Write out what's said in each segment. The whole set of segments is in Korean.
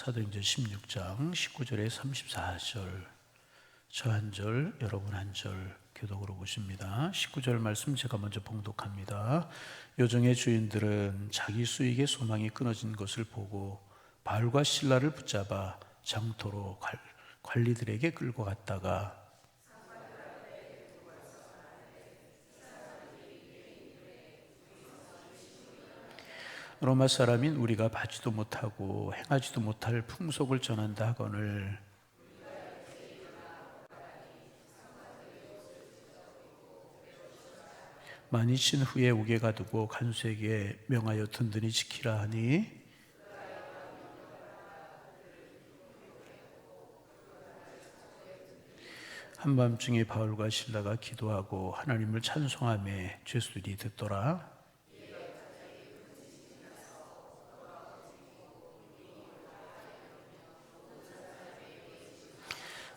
사도행전 16장 19절에 34절, 저 한 절, 여러분 한 절 교독으로 보십니다. 19절 말씀 제가 먼저 봉독합니다. 요정의 주인들은 자기 수익의 소망이 끊어진 것을 보고 바울과 실라를 붙잡아 장터로 관리들에게 끌고 갔다가 로마 사람인 우리가 받지도 못하고 행하지도 못할 풍속을 전한다 하거늘 많이 친 후에 옥에 가두고 간수에게 명하여 든든히 지키라 하니 한밤중에 바울과 실라가 기도하고 하나님을 찬송하며 죄수들이 듣더라.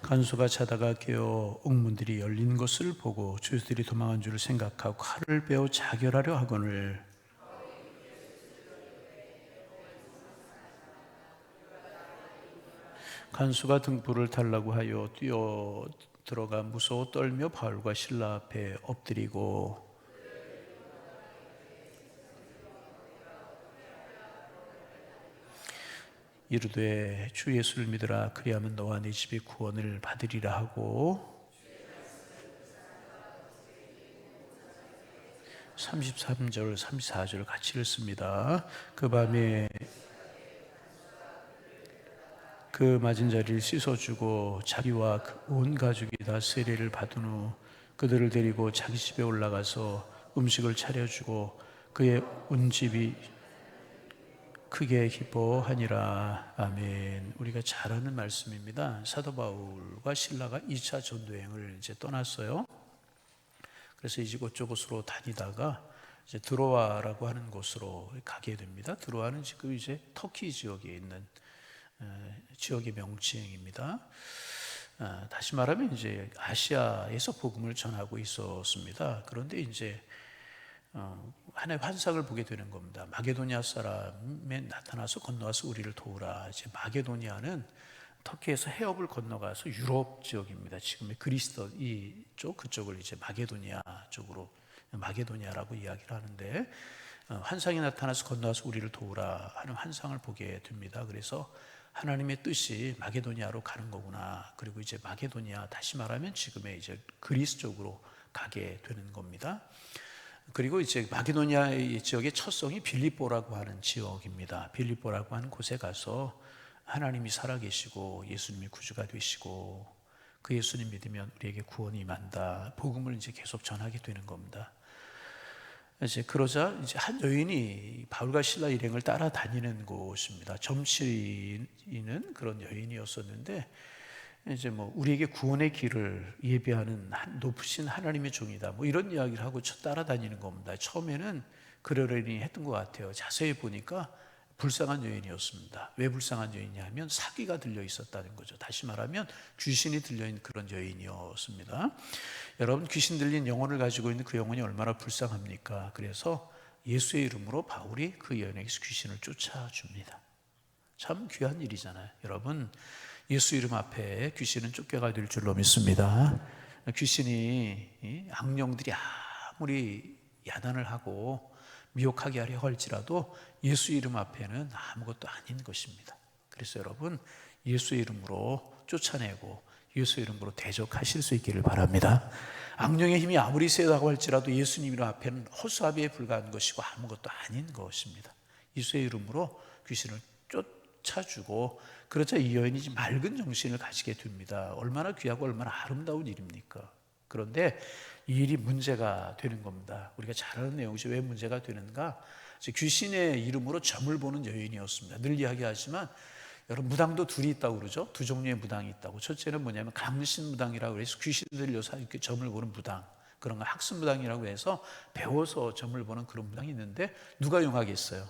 간수가 자다가 깨어 옥문들이 열린 것을 보고 죄수들이 도망한 줄 생각하고 칼을 빼어 자결하려 하거늘 간수가 등불을 달라고 하여 뛰어 들어가 무서워 떨며 바울과 실라 앞에 엎드리고 이르되 주 예수를 믿으라 그리하면 너와 네 집이 구원을 받으리라 하고 33절 34절 같이 읽습니다. 그 밤에 그 맞은 자리를 씻어주고 자기와 온 가족이 다 세례를 받은 후 그들을 데리고 자기 집에 올라가서 음식을 차려주고 그의 온 집이 크게 기뻐하니라. 아멘. 우리가 잘 아는 말씀입니다. 사도 바울과 실라가 2차 전도여행을 이제 떠났어요. 그래서 이곳저곳으로 다니다가 이제 드로아라고 하는 곳으로 가게 됩니다. 드로아는 지금 이제 터키 지역에 있는 지역의 명칭입니다. 다시 말하면 이제 아시아에서 복음을 전하고 있었습니다. 그런데 이제 하나의 환상을 보게 되는 겁니다. 마게도니아 사람에 나타나서 건너와서 우리를 도우라. 이제 마게도니아는 터키에서 해협을 건너가서 유럽 지역입니다. 지금의 그리스 이쪽 그쪽을 이제 마게도니아 쪽으로 마게도니아라고 이야기를 하는데 환상이 나타나서 건너와서 우리를 도우라 하는 환상을 보게 됩니다. 그래서 하나님의 뜻이 마게도니아로 가는 거구나. 그리고 이제 마게도니아 다시 말하면 지금의 이제 그리스 쪽으로 가게 되는 겁니다. 그리고 이제 마게도니아 지역의 첫 성이 빌립보라고 하는 지역입니다. 빌립보라고 하는 곳에 가서 하나님이 살아계시고 예수님이 구주가 되시고 그 예수님 믿으면 우리에게 구원이 임한다. 복음을 이제 계속 전하게 되는 겁니다. 이제 그러자 이제 한 여인이 바울과 실라 일행을 따라다니는 곳입니다. 점치는 그런 여인이었었는데 이제 뭐 우리에게 구원의 길을 예비하는 높으신 하나님의 종이다. 뭐 이런 이야기를 하고 따라다니는 겁니다. 처음에는 그러려니 했던 것 같아요. 자세히 보니까 불쌍한 여인이었습니다. 왜 불쌍한 여인이냐면 사기가 들려 있었다는 거죠. 다시 말하면 귀신이 들려 있는 그런 여인이었습니다. 여러분 귀신 들린 영혼을 가지고 있는 그 영혼이 얼마나 불쌍합니까? 그래서 예수의 이름으로 바울이 그 여인에게서 귀신을 쫓아줍니다. 참 귀한 일이잖아요. 여러분 예수 이름 앞에 귀신은 쫓겨가 될 줄로 믿습니다. 귀신이 악령들이 아무리 야단을 하고 미혹하게 하려 할지라도 예수 이름 앞에는 아무것도 아닌 것입니다. 그래서 여러분 예수 이름으로 쫓아내고 예수 이름으로 대적하실 수 있기를 바랍니다. 악령의 힘이 아무리 세다고 할지라도 예수님 이름 앞에는 허수아비에 불과한 것이고 아무것도 아닌 것입니다. 예수의 이름으로 귀신을 쫓아주고 그러자 이 여인이 맑은 정신을 가지게 됩니다. 얼마나 귀하고 얼마나 아름다운 일입니까? 그런데 이 일이 문제가 되는 겁니다. 우리가 잘 아는 내용이죠. 왜 문제가 되는가? 귀신의 이름으로 점을 보는 여인이었습니다. 늘 이야기하지만 여러분 무당도 둘이 있다고 그러죠. 두 종류의 무당이 있다고. 첫째는 뭐냐면 강신무당이라고 해서 귀신 들려서 이렇게 점을 보는 무당, 그런 거 학습무당이라고 해서 배워서 점을 보는 그런 무당이 있는데 누가 용하겠어요?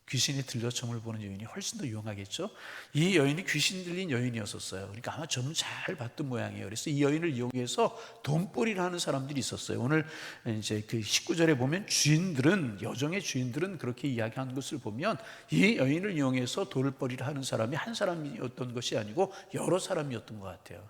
귀신이 들려 점을 보는 여인이 훨씬 더 유용하겠죠. 이 여인이 귀신 들린 여인이었었어요. 그러니까 아마 점을 잘 봤던 모양이에요. 그래서 이 여인을 이용해서 돈벌이를 하는 사람들이 있었어요. 오늘 이제 그 19절에 보면 주인들은, 여정의 주인들은 그렇게 이야기하는 것을 보면 이 여인을 이용해서 돈벌이를 하는 사람이 한 사람이었던 것이 아니고 여러 사람이었던 것 같아요.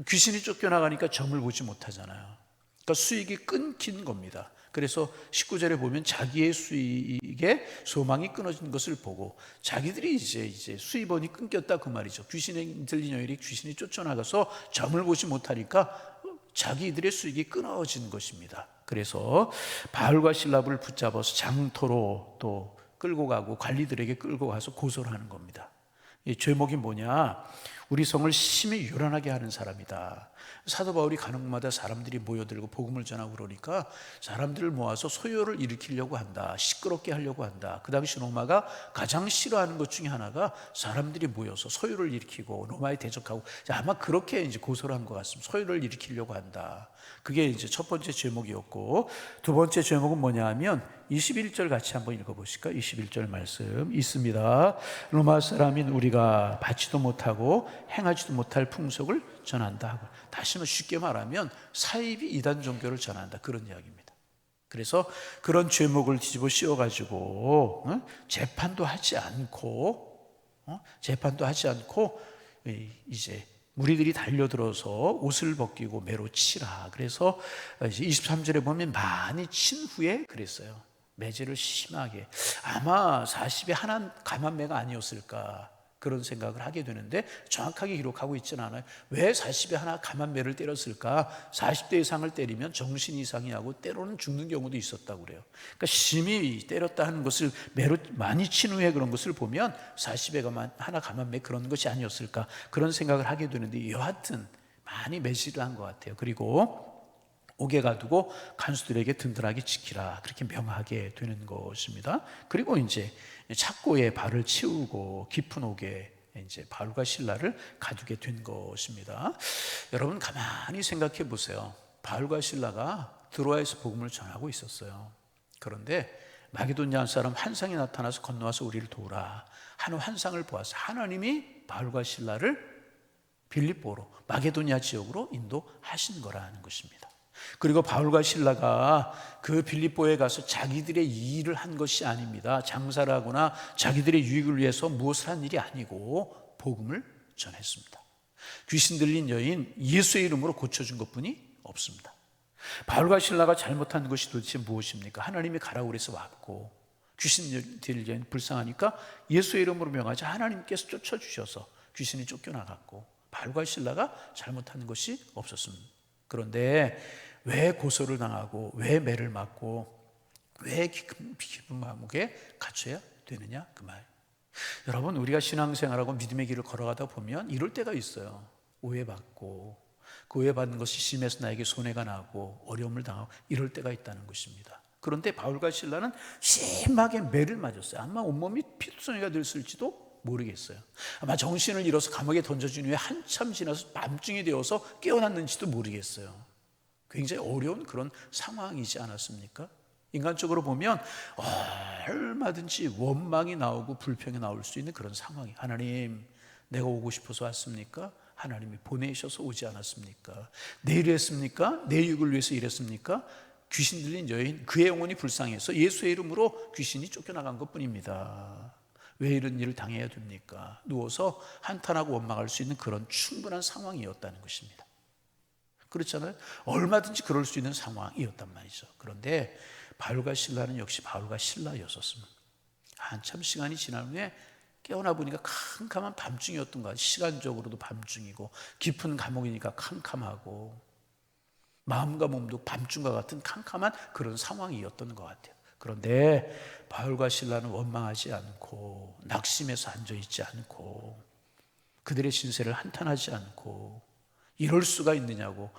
귀신이 쫓겨나가니까 점을 보지 못하잖아요. 그러니까 수익이 끊긴 겁니다. 그래서 19절에 보면 자기의 수익에 소망이 끊어진 것을 보고 자기들이 이제 수입원이 끊겼다 그 말이죠. 귀신에 들린 여인이 귀신이 쫓아나가서 점을 보지 못하니까 자기들의 수익이 끊어진 것입니다. 그래서 바울과 실라를 붙잡아서 장터로 또 끌고 가고 관리들에게 끌고 가서 고소를 하는 겁니다. 이 죄목이 뭐냐? 우리 성을 심히 요란하게 하는 사람이다. 사도 바울이 가는 곳마다 사람들이 모여들고 복음을 전하고 그러니까 사람들을 모아서 소요를 일으키려고 한다. 시끄럽게 하려고 한다. 그 당시 로마가 가장 싫어하는 것 중에 하나가 사람들이 모여서 소요를 일으키고 로마에 대적하고, 아마 그렇게 이제 고소를 한 것 같습니다. 소요를 일으키려고 한다. 그게 이제 첫 번째 죄목이었고, 두 번째 죄목은 뭐냐 하면 21절 같이 한번 읽어보실까요? 21절 말씀 있습니다. 로마 사람인 우리가 받지도 못하고 행하지도 못할 풍속을 전한다 하고, 다시 쉽게 말하면 사이비 이단 종교를 전한다, 그런 이야기입니다. 그래서 그런 죄목을 뒤집어 씌워가지고 재판도 하지 않고 이제 무리들이 달려들어서 옷을 벗기고 매로 치라. 그래서 23절에 보면 많이 친 후에 그랬어요. 매질을 심하게. 아마 40에 하나 감한매가 아니었을까, 그런 생각을 하게 되는데 정확하게 기록하고 있지는 않아요. 왜 40에 하나 감한매를 때렸을까? 40대 이상을 때리면 정신 이상이 하고 때로는 죽는 경우도 있었다고 그래요. 그러니까 심히 때렸다 하는 것을 매로 많이 친 후에 그런 것을 보면 40에 하나 감한매 그런 것이 아니었을까, 그런 생각을 하게 되는데, 여하튼 많이 매질을 한 것 같아요. 그리고 옥에 가두고 간수들에게 든든하게 지키라, 그렇게 명하게 되는 것입니다. 그리고 이제 착고에 발을 치우고 깊은 옥에 이제 바울과 실라를 가두게 된 것입니다. 여러분 가만히 생각해 보세요. 바울과 실라가 드로아에서 복음을 전하고 있었어요. 그런데 마게도냐 사람 환상이 나타나서 건너와서 우리를 도우라 하는 환상을 보아서 하나님이 바울과 실라를 빌립보로, 마게도냐 지역으로 인도하신 거라는 것입니다. 그리고 바울과 실라가 그 빌립보에 가서 자기들의 일을 한 것이 아닙니다. 장사를 하거나 자기들의 유익을 위해서 무엇을 한 일이 아니고 복음을 전했습니다. 귀신 들린 여인 예수의 이름으로 고쳐준 것뿐이 없습니다. 바울과 실라가 잘못한 것이 도대체 무엇입니까? 하나님이 가라고 그래서 왔고, 귀신 들린 여인 불쌍하니까 예수의 이름으로 명하자 하나님께서 쫓아주셔서 귀신이 쫓겨나갔고, 바울과 실라가 잘못한 것이 없었습니다. 그런데 왜 고소를 당하고, 왜 매를 맞고, 왜 깊은 감옥에 갇혀야 되느냐, 그 말. 여러분, 우리가 신앙생활하고 믿음의 길을 걸어가다 보면 이럴 때가 있어요. 오해받고, 그 오해받는 것이 심해서 나에게 손해가 나고 어려움을 당하고 이럴 때가 있다는 것입니다. 그런데 바울과 실라는 심하게 매를 맞았어요. 아마 온몸이 피투성이가 됐을지도 모르겠어요. 아마 정신을 잃어서 감옥에 던져진 후에 한참 지나서 밤중이 되어서 깨어났는지도 모르겠어요. 굉장히 어려운 그런 상황이지 않았습니까? 인간적으로 보면 얼마든지 원망이 나오고 불평이 나올 수 있는 그런 상황이, 하나님 내가 오고 싶어서 왔습니까? 하나님이 보내셔서 오지 않았습니까? 내 일을 했습니까? 내 유익을 위해서 일했습니까? 귀신 들린 여인, 그의 영혼이 불쌍해서 예수의 이름으로 귀신이 쫓겨나간 것뿐입니다. 왜 이런 일을 당해야 됩니까? 누워서 한탄하고 원망할 수 있는 그런 충분한 상황이었다는 것입니다. 그렇잖아요. 얼마든지 그럴 수 있는 상황이었단 말이죠. 그런데 바울과 실라는 역시 바울과 실라였었습니다. 한참 시간이 지난 후에 깨어나 보니까 캄캄한 밤중이었던 것 같아요. 시간적으로도 밤중이고 깊은 감옥이니까 캄캄하고 마음과 몸도 밤중과 같은 캄캄한 그런 상황이었던 것 같아요. 그런데 바울과 실라는 원망하지 않고 낙심해서 앉아있지 않고 그들의 신세를 한탄하지 않고 이럴 수가 있느냐고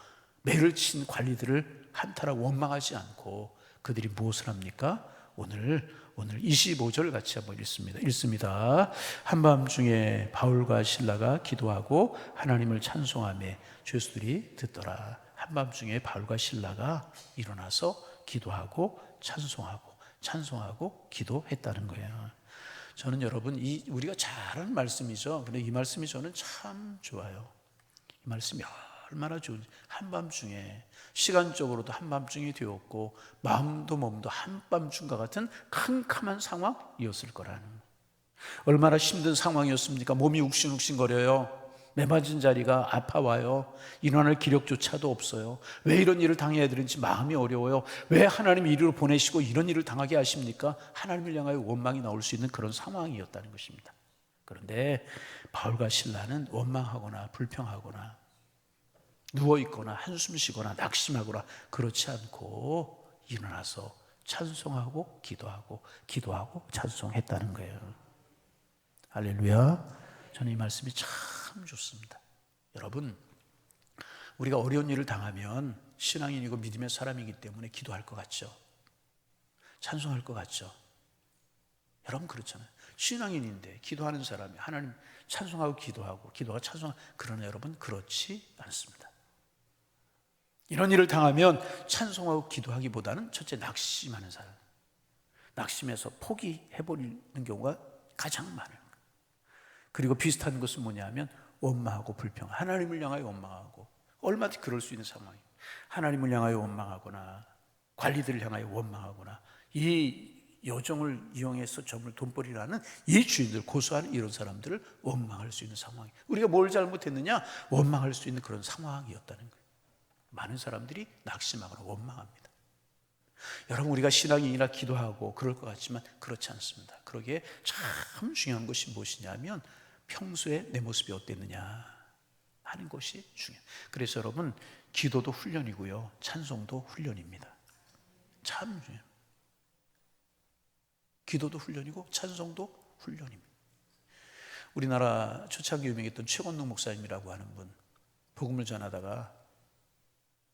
매를 친 관리들을 한탄하고 원망하지 않고 그들이 무엇을 합니까? 오늘 25절 같이 한번 읽습니다. 한밤중에 바울과 실라가 기도하고 하나님을 찬송하며 죄수들이 듣더라. 한밤중에 바울과 실라가 일어나서 기도하고 찬송하고 기도했다는 거예요. 저는 여러분 우리가 잘 아는 말씀이죠. 근데 이 말씀이 저는 참 좋아요. 이 말씀이 얼마나 좋은지. 한밤중에 시간적으로도 한밤중이 되었고 마음도 몸도 한밤중과 같은 캄캄한 상황이었을 거라는, 얼마나 힘든 상황이었습니까? 몸이 욱신욱신거려요. 매맞은 자리가 아파와요. 일어날 기력조차도 없어요. 왜 이런 일을 당해야 되는지 마음이 어려워요. 왜 하나님이 이리로 보내시고 이런 일을 당하게 하십니까? 하나님을 향하여 원망이 나올 수 있는 그런 상황이었다는 것입니다. 그런데 바울과 실라는 원망하거나 불평하거나 누워있거나 한숨 쉬거나 낙심하거나 그렇지 않고 일어나서 찬송하고 기도하고 찬송했다는 거예요. 할렐루야. 저는 이 말씀이 참 좋습니다. 여러분, 우리가 어려운 일을 당하면 신앙인이고 믿음의 사람이기 때문에 기도할 것 같죠? 찬송할 것 같죠? 여러분 그렇잖아요. 신앙인인데 기도하는 사람이 하나님 찬송하고 기도가 찬송하고, 그러나 여러분 그렇지 않습니다. 이런 일을 당하면 찬송하고 기도하기보다는 첫째 낙심하는 사람, 낙심해서 포기해버리는 경우가 가장 많아요. 그리고 비슷한 것은 뭐냐면 원망하고 불평, 하나님을 향하여 원망하고, 얼마든지 그럴 수 있는 상황이에요. 하나님을 향하여 원망하거나 관리들을 향하여 원망하거나 이 여정을 이용해서 점을 돈벌이라는 이 주인들, 고소하는 이런 사람들을 원망할 수 있는 상황이에요. 우리가 뭘 잘못했느냐? 원망할 수 있는 그런 상황이었다는 거예요. 많은 사람들이 낙심하거나 원망합니다. 여러분, 우리가 신앙인이나 기도하고 그럴 것 같지만 그렇지 않습니다. 그러기에 참 중요한 것이 무엇이냐면 평소에 내 모습이 어땠느냐 하는 것이 중요해요. 그래서 여러분, 기도도 훈련이고요, 찬송도 훈련입니다. 참 중요해요. 기도도 훈련이고 찬송도 훈련입니다. 우리나라 초창기 유명했던 최건동 목사님이라고 하는 분, 복음을 전하다가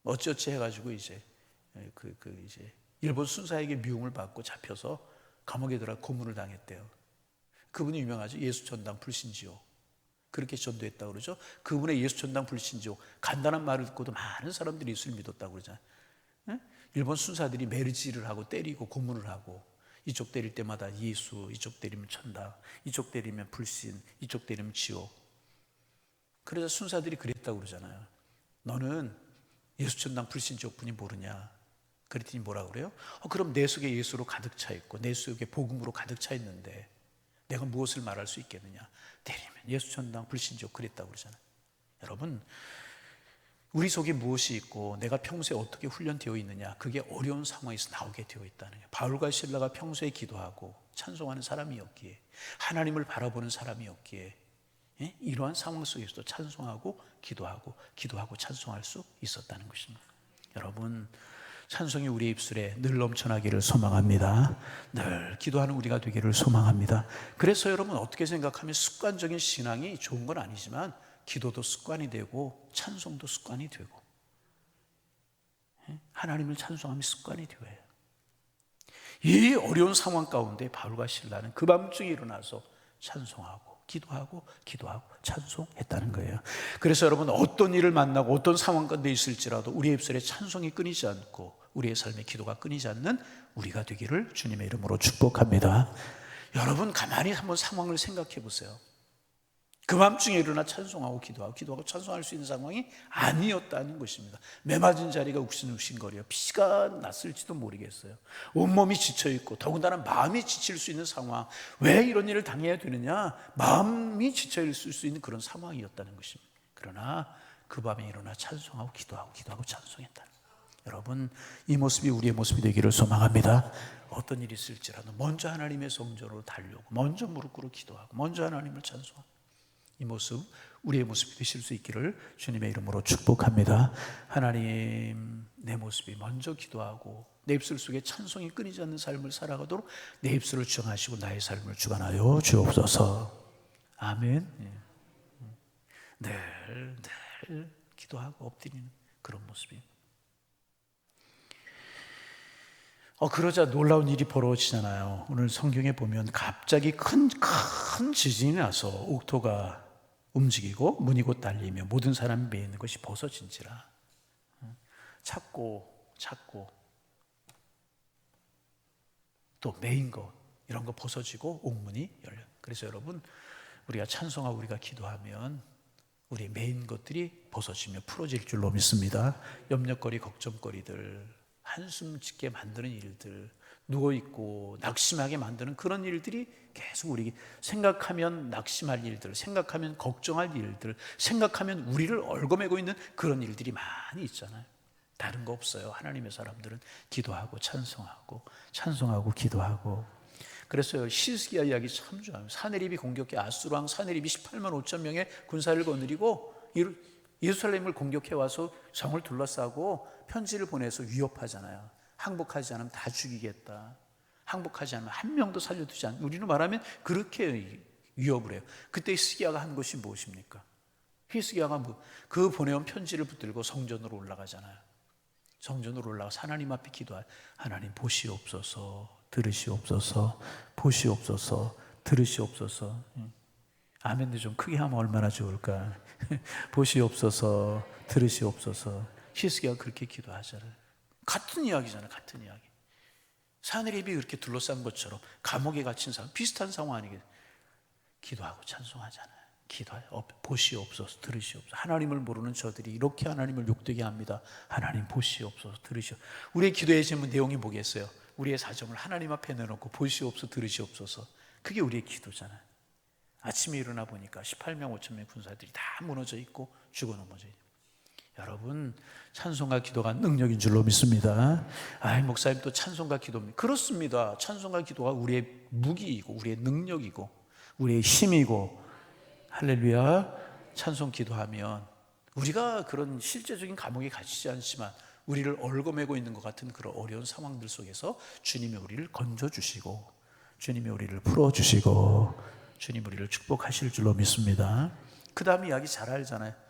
어찌어찌 해가지고 이제 일본 순사에게 미움을 받고 잡혀서 감옥에 들어가 고문을 당했대요. 그분이 유명하죠. 예수전당 불신지옥. 그렇게 전도했다고 그러죠. 그분의 예수전당 불신지옥, 간단한 말을 듣고도 많은 사람들이 예수를 믿었다고 그러잖아요. 일본 순사들이 메르지를 하고 때리고 고문을 하고, 이쪽 때릴 때마다 예수, 이쪽 때리면 천당, 이쪽 때리면 불신, 이쪽 때리면 지옥. 그래서 순사들이 그랬다고 그러잖아요. 너는 예수천당 불신지옥뿐이 모르냐? 그랬더니 뭐라 그래요? 그럼 내 속에 예수로 가득 차 있고 내 속에 복음으로 가득 차 있는데 내가 무엇을 말할 수 있겠느냐? 때리면 예수천당 불신지옥, 그랬다고 그러잖아요. 여러분, 우리 속에 무엇이 있고 내가 평소에 어떻게 훈련되어 있느냐, 그게 어려운 상황에서 나오게 되어 있다는 거예요. 바울과 실라가 평소에 기도하고 찬송하는 사람이었기에, 하나님을 바라보는 사람이었기에 이러한 상황 속에서도 찬송하고 기도하고 찬송할 수 있었다는 것입니다. 여러분, 찬송이 우리의 입술에 늘 넘쳐나기를 소망합니다. 늘 기도하는 우리가 되기를 소망합니다. 그래서 여러분, 어떻게 생각하면 습관적인 신앙이 좋은 건 아니지만 기도도 습관이 되고 찬송도 습관이 되고 하나님을 찬송하면 습관이 되어요. 이 어려운 상황 가운데 바울과 실라는 그 밤중에 일어나서 찬송하고 기도하고 찬송했다는 거예요. 그래서 여러분, 어떤 일을 만나고 어떤 상황 가운데 있을지라도 우리의 입술에 찬송이 끊이지 않고 우리의 삶에 기도가 끊이지 않는 우리가 되기를 주님의 이름으로 축복합니다. 여러분, 가만히 한번 상황을 생각해 보세요. 그 밤중에 일어나 찬송하고 기도하고 찬송할 수 있는 상황이 아니었다는 것입니다. 매맞은 자리가 욱신욱신거려 피가 났을지도 모르겠어요. 온몸이 지쳐있고 더군다나 마음이 지칠 수 있는 상황. 왜 이런 일을 당해야 되느냐? 마음이 지쳐있을 수 있는 그런 상황이었다는 것입니다. 그러나 그 밤에 일어나 찬송하고 기도하고 찬송했다. 여러분, 이 모습이 우리의 모습이 되기를 소망합니다. 어떤 일이 있을지라도 먼저 하나님의 성전으로 달려오고 먼저 무릎 꿇고 기도하고 먼저 하나님을 찬송하고, 이 모습, 우리의 모습이 되실 수 있기를 주님의 이름으로 축복합니다. 하나님, 내 모습이 먼저 기도하고 내 입술 속에 찬송이 끊이지 않는 삶을 살아가도록 내 입술을 주장하시고 나의 삶을 주관하여 주옵소서. 아멘. 늘 기도하고 엎드리는 그런 모습입니다. 그러자 놀라운 일이 벌어지잖아요. 오늘 성경에 보면 갑자기 큰 지진이 나서 옥토가 움직이고 문이 곧 달리며 모든 사람이 매여 있는 것이 벗어진지라. 찾고 또 매인 것, 이런 거 벗어지고 옥문이 열려. 그래서 여러분, 우리가 찬송하고 우리가 기도하면 우리 메인 것들이 벗어지며 풀어질 줄로 믿습니다. 염려거리, 걱정거리들, 한숨 짓게 만드는 일들, 누워있고 낙심하게 만드는 그런 일들이 계속 우리 생각하면 낙심할 일들, 생각하면 걱정할 일들, 생각하면 우리를 얽어매고 있는 그런 일들이 많이 있잖아요. 다른 거 없어요. 하나님의 사람들은 기도하고 찬송하고 찬송하고 기도하고. 그래서 히스기야 이야기 참 좋아요. 사네립이 공격해 아수르왕 사네립이 18만 5천 명의 군사를 거느리고 예루살렘을 공격해 와서 성을 둘러싸고 편지를 보내서 위협하잖아요. 항복하지 않으면 다 죽이겠다. 항복하지 않으면 한 명도 살려두지 않는다. 우리는 말하면 그렇게 위협을 해요. 그때 히스기야가 한 것이 무엇입니까? 히스기야가 그 보내온 편지를 붙들고 성전으로 올라가잖아요. 성전으로 올라가서 하나님 앞에 기도해요. 하나님 보시옵소서, 들으시옵소서, 보시옵소서, 들으시옵소서. 아멘도 좀 크게 하면 얼마나 좋을까. 보시옵소서, 들으시옵소서. 히스기야가 그렇게 기도하잖아요. 같은 이야기잖아요. 같은 이야기. 사네립이 그렇게 둘러싼 것처럼 감옥에 갇힌 사람, 비슷한 상황 아니겠어요? 기도하고 찬송하잖아요. 기도해. 보시옵소서, 들으시옵소서. 하나님을 모르는 저들이 이렇게 하나님을 욕되게 합니다. 하나님 보시옵소서, 들으시옵소서. 우리의 기도의 제문 내용이 뭐겠어요? 우리의 사정을 하나님 앞에 내놓고 보시옵소서, 들으시옵소서. 그게 우리의 기도잖아요. 아침에 일어나 보니까 18명 5천 명 군사들이 다 무너져 있고 죽어 넘어져 있고. 여러분, 찬송과 기도가 능력인 줄로 믿습니다. 목사님 또 찬송과 기도입니다. 그렇습니다. 찬송과 기도가 우리의 무기이고 우리의 능력이고 우리의 힘이고, 할렐루야. 찬송 기도하면 우리가 그런 실제적인 감옥에 갇히지 않지만 우리를 얽어매고 있는 것 같은 그런 어려운 상황들 속에서 주님이 우리를 건져주시고 주님이 우리를 풀어주시고 주님 우리를 축복하실 줄로 믿습니다. 그 다음 이야기 잘 알잖아요.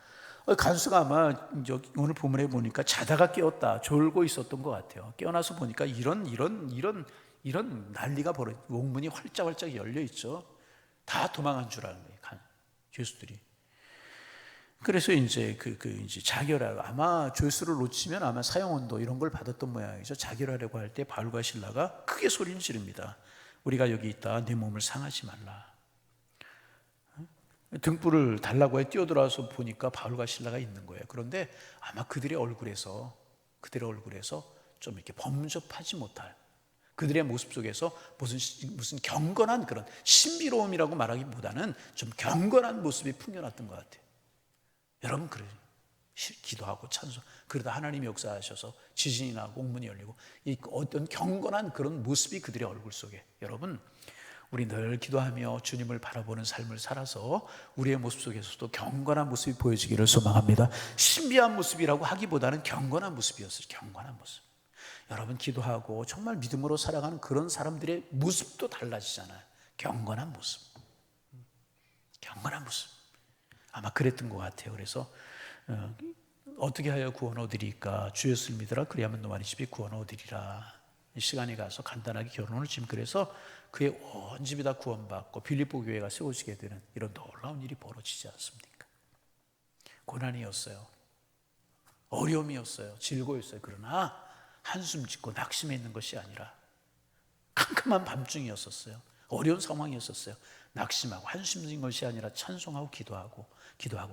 간수가 아마 오늘 본문에 보니까 자다가 깨었다, 졸고 있었던 것 같아요. 깨어나서 보니까 이런 난리가 벌어져, 옥문이 활짝활짝 열려 있죠. 다 도망한 줄 아는 거예요, 죄수들이. 그래서 이제 이제 자결하고, 아마 죄수를 놓치면 아마 사형언도 이런 걸 받았던 모양이죠. 자결하려고 할 때 바울과 실라가 크게 소리를 지릅니다. 우리가 여기 있다, 내 몸을 상하지 말라. 등불을 달라고 해 뛰어들어와서 보니까 바울과 실라가 있는 거예요. 그런데 아마 그들의 얼굴에서 좀 이렇게 범접하지 못할, 그들의 모습 속에서 무슨 경건한 그런 신비로움이라고 말하기보다는 좀 경건한 모습이 풍겨났던 것 같아요. 여러분, 그래요. 기도하고 찬송, 그러다 하나님이 역사하셔서 지진이 나고 옥문이 열리고 어떤 경건한 그런 모습이 그들의 얼굴 속에. 여러분, 우리 늘 기도하며 주님을 바라보는 삶을 살아서 우리의 모습 속에서도 경건한 모습이 보여지기를 소망합니다. 신비한 모습이라고 하기보다는 경건한 모습이었어요. 경건한 모습. 여러분, 기도하고 정말 믿음으로 살아가는 그런 사람들의 모습도 달라지잖아요. 경건한 모습. 경건한 모습. 아마 그랬던 것 같아요. 그래서 어떻게 하여 구원 얻으리까? 주 예수를 믿으라. 그리하면 너만의 집이 구원 얻으리라. 시간에 가서 간단하게 결혼을 지금, 그래서 그의 온 집이 다 구원받고 빌립보 교회가 세워지게 되는 이런 놀라운 일이 벌어지지 않습니까? 고난이었어요. 어려움이었어요. 질고였어요. 그러나 한숨 짓고 낙심해 있는 것이 아니라 캄캄한 밤중이었었어요. 어려운 상황이었었어요. 낙심하고 한숨 짓는 것이 아니라 찬송하고 기도하고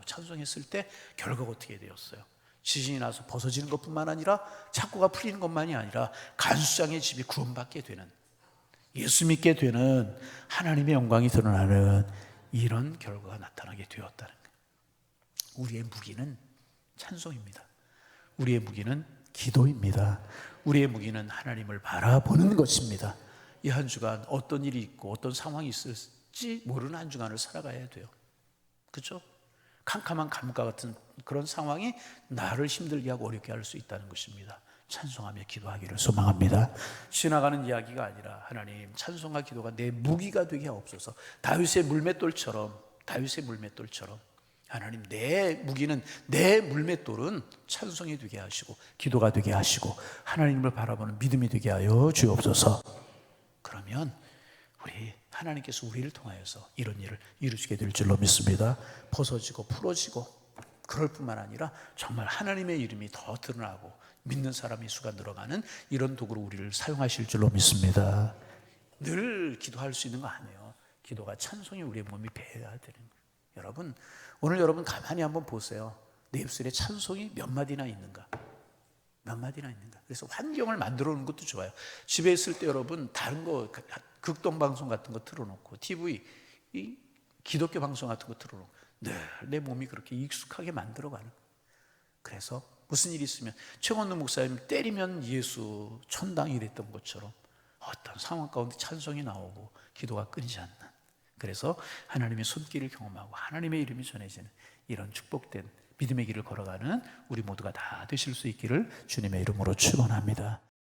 찬송했을 때 결과가 어떻게 되었어요? 지진이 나서 벗어지는 것뿐만 아니라 착고가 풀리는 것만이 아니라 간수장의 집이 구원받게 되는, 예수 믿게 되는, 하나님의 영광이 드러나는 이런 결과가 나타나게 되었다는 거예요. 우리의 무기는 찬송입니다. 우리의 무기는 기도입니다. 우리의 무기는 하나님을 바라보는 것입니다. 이 한 주간 어떤 일이 있고 어떤 상황이 있을지 모르는 한 주간을 살아가야 돼요. 그렇죠? 캄캄한 감옥과 같은 그런 상황이 나를 힘들게 하고 어렵게 할 수 있다는 것입니다. 찬송하며 기도하기를 소망합니다. 지나가는 이야기가 아니라 하나님, 찬송과 기도가 내 무기가 되게 하옵소서. 다윗의 물맷돌처럼 하나님, 내 무기는, 내 물맷돌은 찬송이 되게 하시고 기도가 되게 하시고 하나님을 바라보는 믿음이 되게 하여 주옵소서. 그러면 하나님께서 우리를 통하여서 이런 일을 이루시게 될 줄로 믿습니다. 벗어지고 풀어지고 그럴 뿐만 아니라 정말 하나님의 이름이 더 드러나고 믿는 사람의 수가 늘어가는 이런 도구로 우리를 사용하실 줄로 믿습니다. 늘 기도할 수 있는 거 아니에요. 기도가 찬송이 우리의 몸이 배어야 되는 거예요. 여러분, 오늘 여러분 가만히 한번 보세요. 내 입술에 찬송이 몇 마디나 있는가? 몇 마디나 있는가? 그래서 환경을 만들어 놓는 것도 좋아요. 집에 있을 때 여러분 다른 거 극동 방송 같은 거 틀어놓고 TV 이 기독교 방송 같은 거 틀어놓고 늘 내 몸이 그렇게 익숙하게 만들어가는 거예요. 그래서 무슨 일이 있으면 최건도 목사님 때리면 예수 천당이 됐던 것처럼 어떤 상황 가운데 찬송이 나오고 기도가 끊이지 않는, 그래서 하나님의 손길을 경험하고 하나님의 이름이 전해지는 이런 축복된 믿음의 길을 걸어가는 우리 모두가 다 되실 수 있기를 주님의 이름으로 축원합니다.